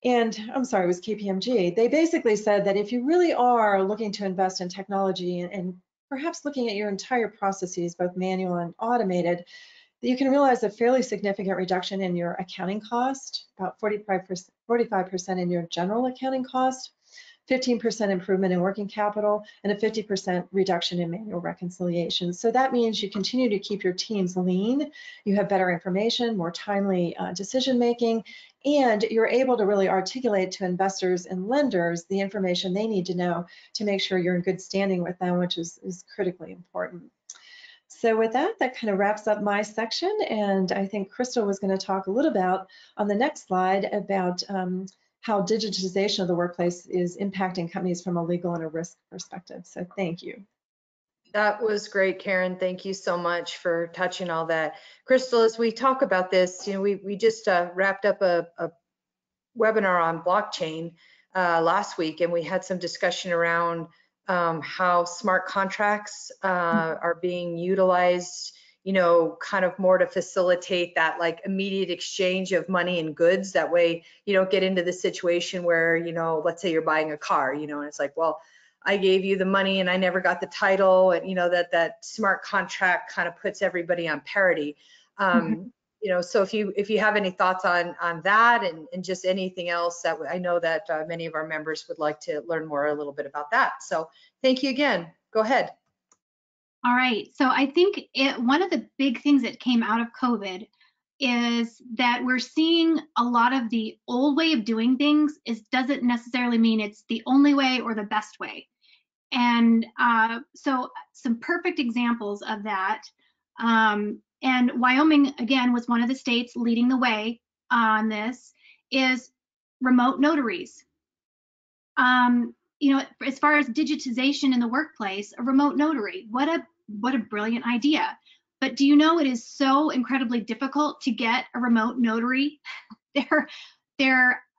And I'm sorry, it was KPMG. They basically said that if you really are looking to invest in technology and perhaps looking at your entire processes, both manual and automated, that you can realize a fairly significant reduction in your accounting cost, about 45% in your general accounting cost, 15% improvement in working capital, and a 50% reduction in manual reconciliation. So that means you continue to keep your teams lean, you have better information, more timely decision making, and you're able to really articulate to investors and lenders the information they need to know to make sure you're in good standing with them, which is critically important. So with that, that kind of wraps up my section, and I think Crystal was going to talk a little about on the next slide about how digitization of the workplace is impacting companies from a legal and a risk perspective. So thank you. That was great, Karen. Thank you so much for touching all that. Crystal, as we talk about this, we just wrapped up a webinar on blockchain last week, and we had some discussion around how smart contracts are being utilized, kind of more to facilitate that like immediate exchange of money and goods. That way you don't get into the situation where, let's say you're buying a car, and it's like, well, I gave you the money and I never got the title, and that smart contract kind of puts everybody on parity. So if you have any thoughts on that and just anything else, that I know that many of our members would like to learn more a little bit about that. So thank you again. Go ahead. All right. So I think one of the big things that came out of COVID is that we're seeing a lot of the old way of doing things doesn't necessarily mean it's the only way or the best way. And so some perfect examples of that. And Wyoming, again, was one of the states leading the way on this, is remote notaries. As far as digitization in the workplace, a remote notary, what a brilliant idea. But do you know it is so incredibly difficult to get a remote notary?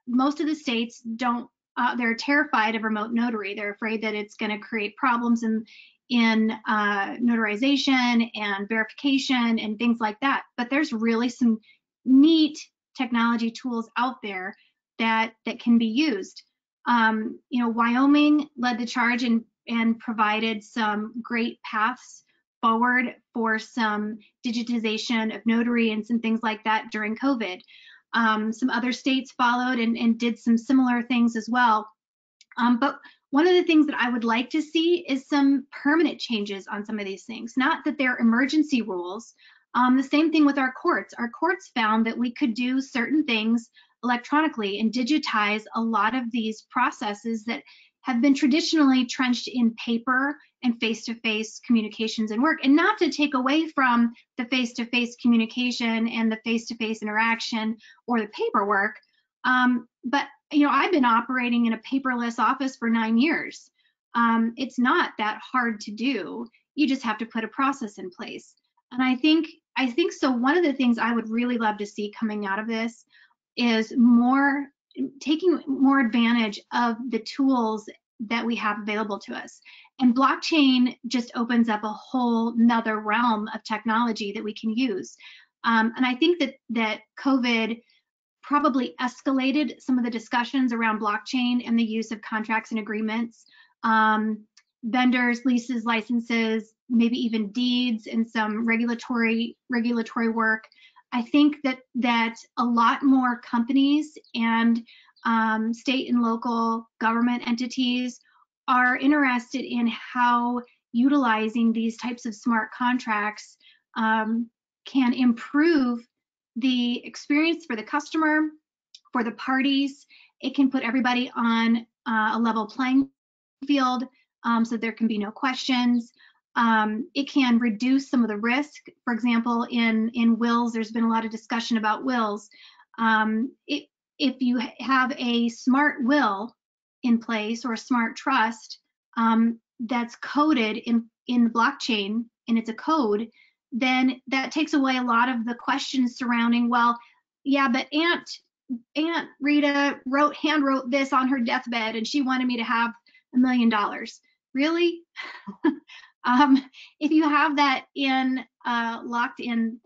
Most of the states don't, they're terrified of remote notary. They're afraid that it's going to create problems in notarization and verification and things like that. But there's really some neat technology tools out there that can be used. Wyoming led the charge and provided some great paths forward for some digitization of notary and some things like that during COVID. Some other states followed and did some similar things as well. But one of the things that I would like to see is some permanent changes on some of these things. Not that they're emergency rules, The same thing with our courts. Our courts found that we could do certain things electronically and digitize a lot of these processes that have been traditionally trenched in paper and face-to-face communications and work. And not to take away from the face-to-face communication and the face-to-face interaction or the paperwork, but I've been operating in a paperless office for 9 years. It's not that hard to do. You just have to put a process in place. And I think so. One of the things I would really love to see coming out of this is taking more advantage of the tools that we have available to us. And blockchain just opens up a whole nother realm of technology that we can use. And I think that COVID probably escalated some of the discussions around blockchain and the use of contracts and agreements, vendors, leases, licenses, maybe even deeds, and some regulatory work. I think that a lot more companies and state and local government entities are interested in how utilizing these types of smart contracts can improve the experience for the customer, for the parties. It can put everybody on a level playing field so there can be no questions. It can reduce some of the risk. For example, in wills, there's been a lot of discussion about wills. If you have a smart will in place or a smart trust that's coded in the blockchain and it's a code, then that takes away a lot of the questions surrounding, well, yeah, but Aunt Rita hand wrote this on her deathbed and she wanted me to have $1 million. Really? If you have that locked in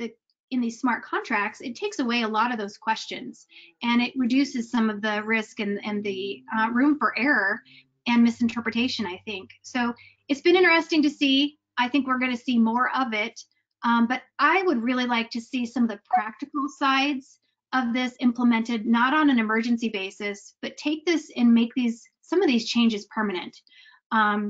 these smart contracts, it takes away a lot of those questions, and it reduces some of the risk and the room for error and misinterpretation, I think. So it's been interesting to see. I think we're going to see more of it, but I would really like to see some of the practical sides of this implemented, not on an emergency basis, but take this and make some of these changes permanent,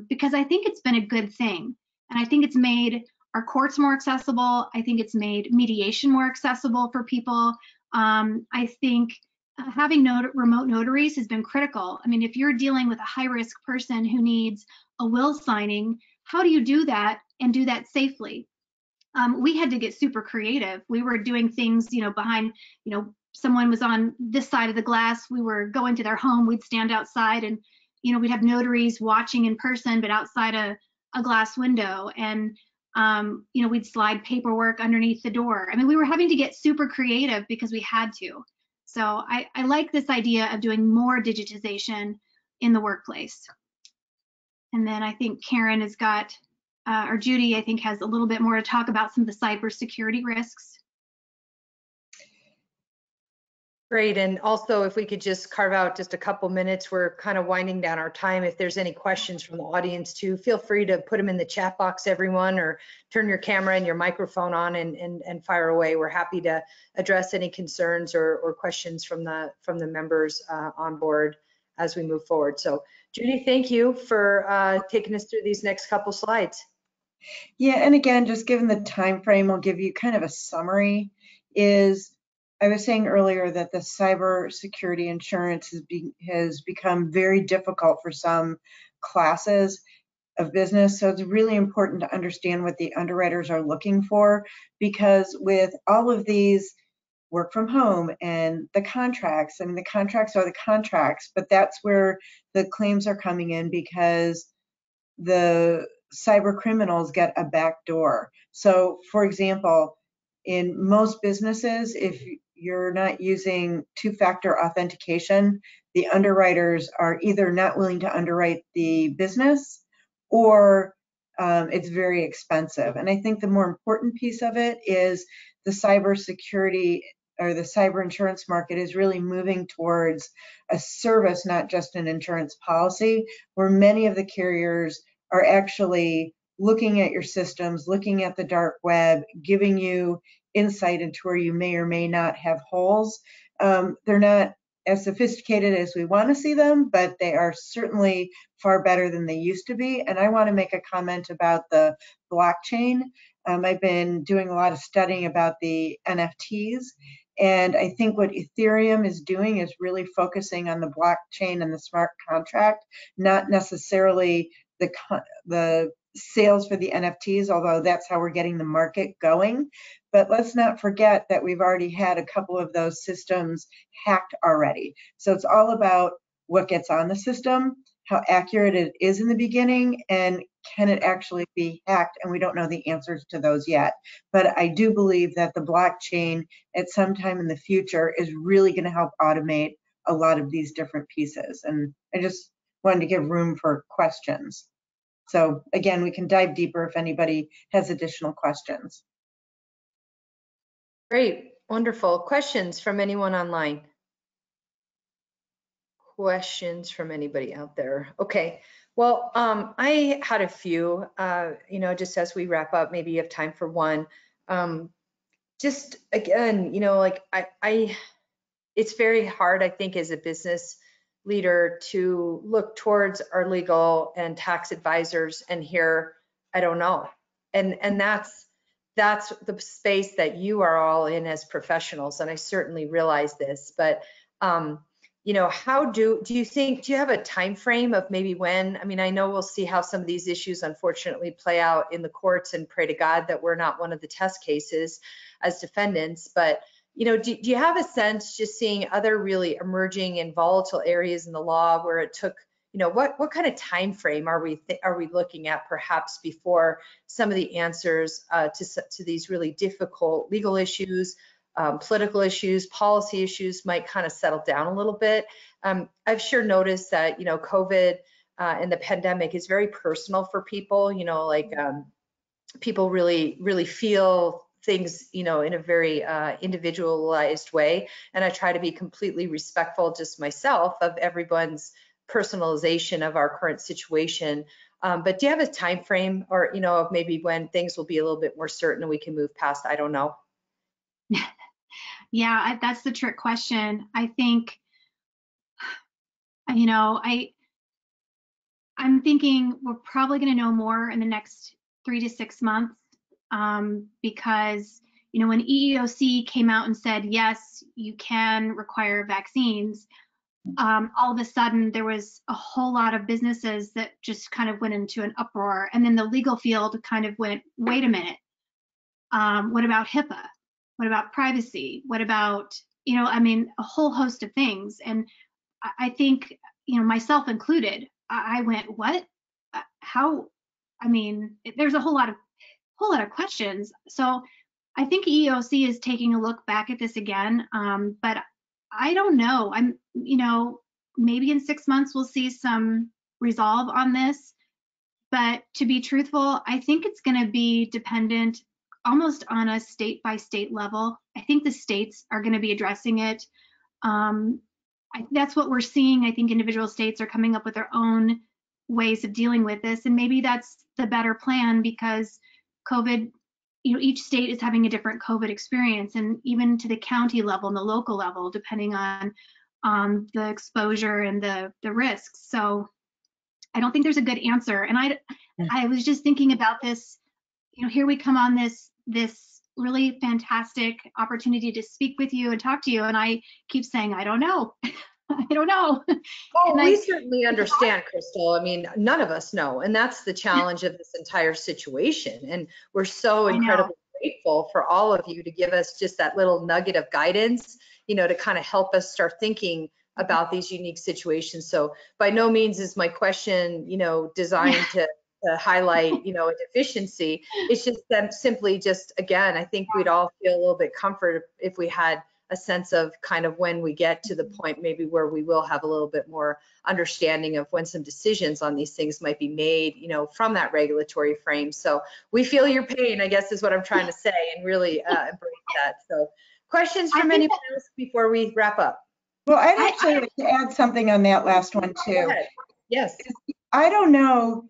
because I think it's been a good thing. And I think it's made our courts more accessible. I think it's made mediation more accessible for people. I think having remote notaries has been critical. I mean, if you're dealing with a high-risk person who needs a will signing, how do you do that and do that safely? We had to get super creative. We were doing things, behind, someone was on this side of the glass. We were going to their home. We'd stand outside and, we'd have notaries watching in person, but outside a glass window. And, we'd slide paperwork underneath the door. I mean, we were having to get super creative because we had to. So I like this idea of doing more digitization in the workplace. And then I think Karen has got, or Judy, I think, has a little bit more to talk about some of the cybersecurity risks. Great. And also, if we could just carve out just a couple minutes, we're kind of winding down our time. If there's any questions from the audience too, feel free to put them in the chat box, everyone, or turn your camera and your microphone on and fire away. We're happy to address any concerns or questions from the members on board as we move forward. So Judy, thank you for taking us through these next couple slides. Yeah, and again, just given the time frame, I'll give you kind of a summary. I was saying earlier that the cybersecurity insurance has become very difficult for some classes of business. So it's really important to understand what the underwriters are looking for, because with all of these work from home and the contracts, I mean, the contracts are the contracts, but that's where the claims are coming in because the cyber criminals get a back door. So for example, in most businesses, if you're not using two-factor authentication, the underwriters are either not willing to underwrite the business or it's very expensive. And I think the more important piece of it is the cybersecurity or the cyber insurance market is really moving towards a service, not just an insurance policy, where many of the carriers are actually looking at your systems, looking at the dark web, giving you insight into where you may or may not have holes. They're not as sophisticated as we want to see them, but they are certainly far better than they used to be. And I want to make a comment about the blockchain. I've been doing a lot of studying about the NFTs. And I think what Ethereum is doing is really focusing on the blockchain and the smart contract, not necessarily the sales for the NFTs, although that's how we're getting the market going. But let's not forget that we've already had a couple of those systems hacked already. So it's all about what gets on the system, how accurate it is in the beginning, and can it actually be hacked? And we don't know the answers to those yet. But I do believe that the blockchain at some time in the future is really going to help automate a lot of these different pieces. And I just wanted to give room for questions. So again, we can dive deeper if anybody has additional questions. Great, wonderful. Questions from anyone online? Questions from anybody out there? Okay, well, I had a few, just as we wrap up, maybe you have time for one. Just again, like it's very hard, I think, as a business leader to look towards our legal and tax advisors and hear, I don't know. And that's the space that you are all in as professionals. And I certainly realize this, but how do you have a time frame of maybe when? I mean, I know we'll see how some of these issues unfortunately play out in the courts, and pray to God that we're not one of the test cases as defendants. But do you have a sense, just seeing other really emerging and volatile areas in the law where it took, what kind of time frame are we looking at perhaps before some of the answers to these really difficult legal issues, political issues, policy issues might kind of settle down a little bit? I've sure noticed that, COVID and the pandemic is very personal for people, people really, really feel things, in a very individualized way. And I try to be completely respectful just myself of everyone's personalization of our current situation. But do you have a time frame, or, of maybe when things will be a little bit more certain and we can move past, I don't know? Yeah, that's the trick question. I think, I'm thinking we're probably going to know more in the next 3 to 6 months, because, when EEOC came out and said, yes, you can require vaccines, all of a sudden there was a whole lot of businesses that just kind of went into an uproar. And then the legal field kind of went, wait a minute, what about HIPAA? What about privacy? What about, a whole host of things. And I think, myself included, I went, what? How? There's a whole lot of questions. So I think EEOC is taking a look back at this again, but I don't know. Maybe in 6 months we'll see some resolve on this. But to be truthful, I think it's going to be dependent almost on a state by state level. I think the states are going to be addressing it. That's what we're seeing. I think individual states are coming up with their own ways of dealing with this, and maybe that's the better plan, because COVID, each state is having a different COVID experience, and even to the county level and the local level, depending on the exposure and the risks. So I don't think there's a good answer. And I was just thinking about this, here we come on this really fantastic opportunity to speak with you and talk to you, and I keep saying, I don't know. I don't know. Well, we certainly understand, Crystal. I mean, none of us know, and that's the challenge of this entire situation. And we're so incredibly grateful for all of you to give us just that little nugget of guidance, to kind of help us start thinking about these unique situations. So by no means is my question, designed to highlight, a deficiency. It's just that simply just, again, I think we'd all feel a little bit comfort if we had a sense of kind of when we get to the point maybe where we will have a little bit more understanding of when some decisions on these things might be made, from that regulatory frame. So we feel your pain, I guess is what I'm trying to say, and really embrace that. So questions from anyone else before we wrap up? Well, I'd actually like to add something on that last one too. Yes. I don't know.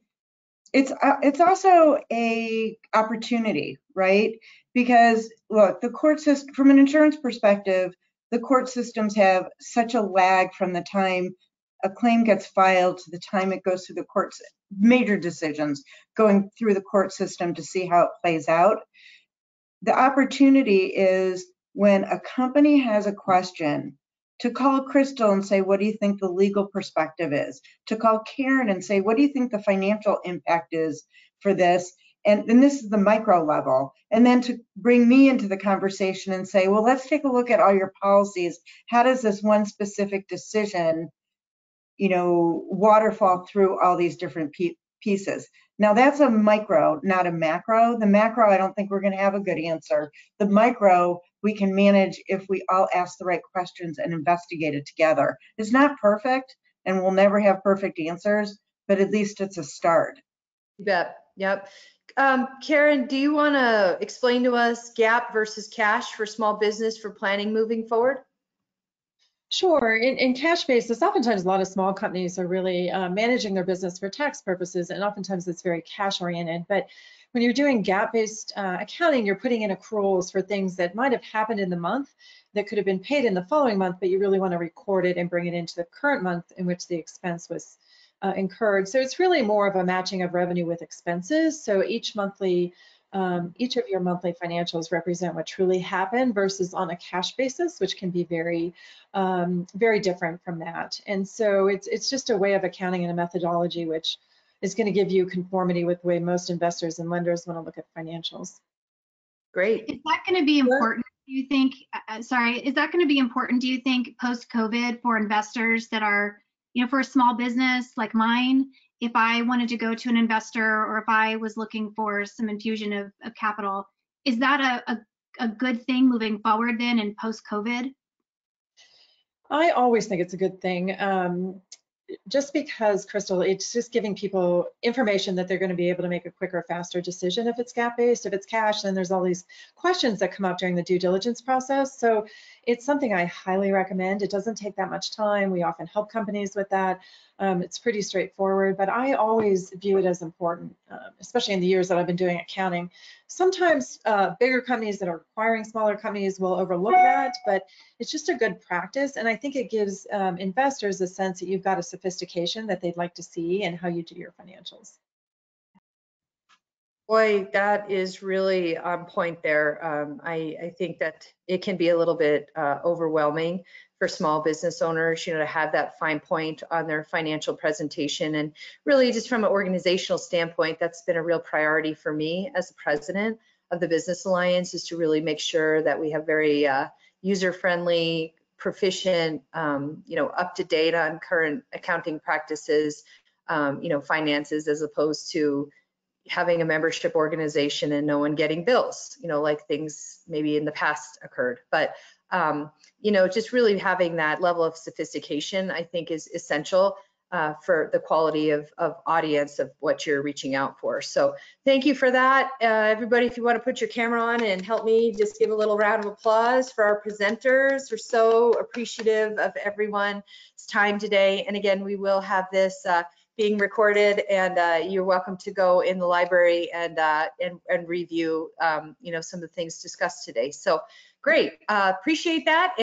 It's also a opportunity, right? Because look, the court system, from an insurance perspective, the court systems have such a lag from the time a claim gets filed to the time it goes through the courts major decisions going through the court system to see how it plays out. The opportunity is when a company has a question, to call Crystal and say, what do you think the legal perspective is? To call Karen and say, what do you think the financial impact is for this? And then this is the micro level. And then to bring me into the conversation and say, well, let's take a look at all your policies. How does this one specific decision, waterfall through all these different pieces? Now that's a micro, not a macro. The macro, I don't think we're going to have a good answer. The micro, we can manage if we all ask the right questions and investigate it together. It's not perfect, and we'll never have perfect answers, but at least it's a start. You bet. Yep. Karen, do you want to explain to us GAAP versus cash for small business for planning moving forward? Sure. In cash basis, oftentimes a lot of small companies are really managing their business for tax purposes, and oftentimes it's very cash oriented. But when you're doing GAAP-based accounting, you're putting in accruals for things that might have happened in the month that could have been paid in the following month, but you really want to record it and bring it into the current month in which the expense was incurred. So it's really more of a matching of revenue with expenses. So each of your monthly financials represent what truly happened versus on a cash basis, which can be very, very different from that. And so it's just a way of accounting and a methodology which is going to give you conformity with the way most investors and lenders want to look at financials. Great. Is that going to be important, do you think? Is that going to be important, do you think, post-COVID for investors that are, for a small business like mine? If I wanted to go to an investor or if I was looking for some infusion of capital, is that a good thing moving forward then in post-COVID? I always think it's a good thing. Just because, Crystal, it's just giving people information that they're going to be able to make a quicker, faster decision if it's GAAP-based. If it's cash, then there's all these questions that come up during the due diligence process. So it's something I highly recommend. It doesn't take that much time. We often help companies with that. It's pretty straightforward, but I always view it as important, especially in the years that I've been doing accounting. Sometimes bigger companies that are acquiring smaller companies will overlook that, but it's just a good practice. And I think it gives investors a sense that you've got a sophistication that they'd like to see in how you do your financials. Boy, that is really on point there. I think that it can be a little bit overwhelming for small business owners, to have that fine point on their financial presentation. And really just from an organizational standpoint, that's been a real priority for me as the president of the Business Alliance, is to really make sure that we have very user-friendly, proficient, up to date on current accounting practices, finances, as opposed to having a membership organization and no one getting bills, like things maybe in the past occurred. But, just really having that level of sophistication, I think, is essential for the quality of audience of what you're reaching out for. So thank you for that. Everybody, if you want to put your camera on and help me just give a little round of applause for our presenters. We're so appreciative of everyone's time today. And again, we will have this being recorded, and you're welcome to go in the library and review some of the things discussed today. So great, appreciate that.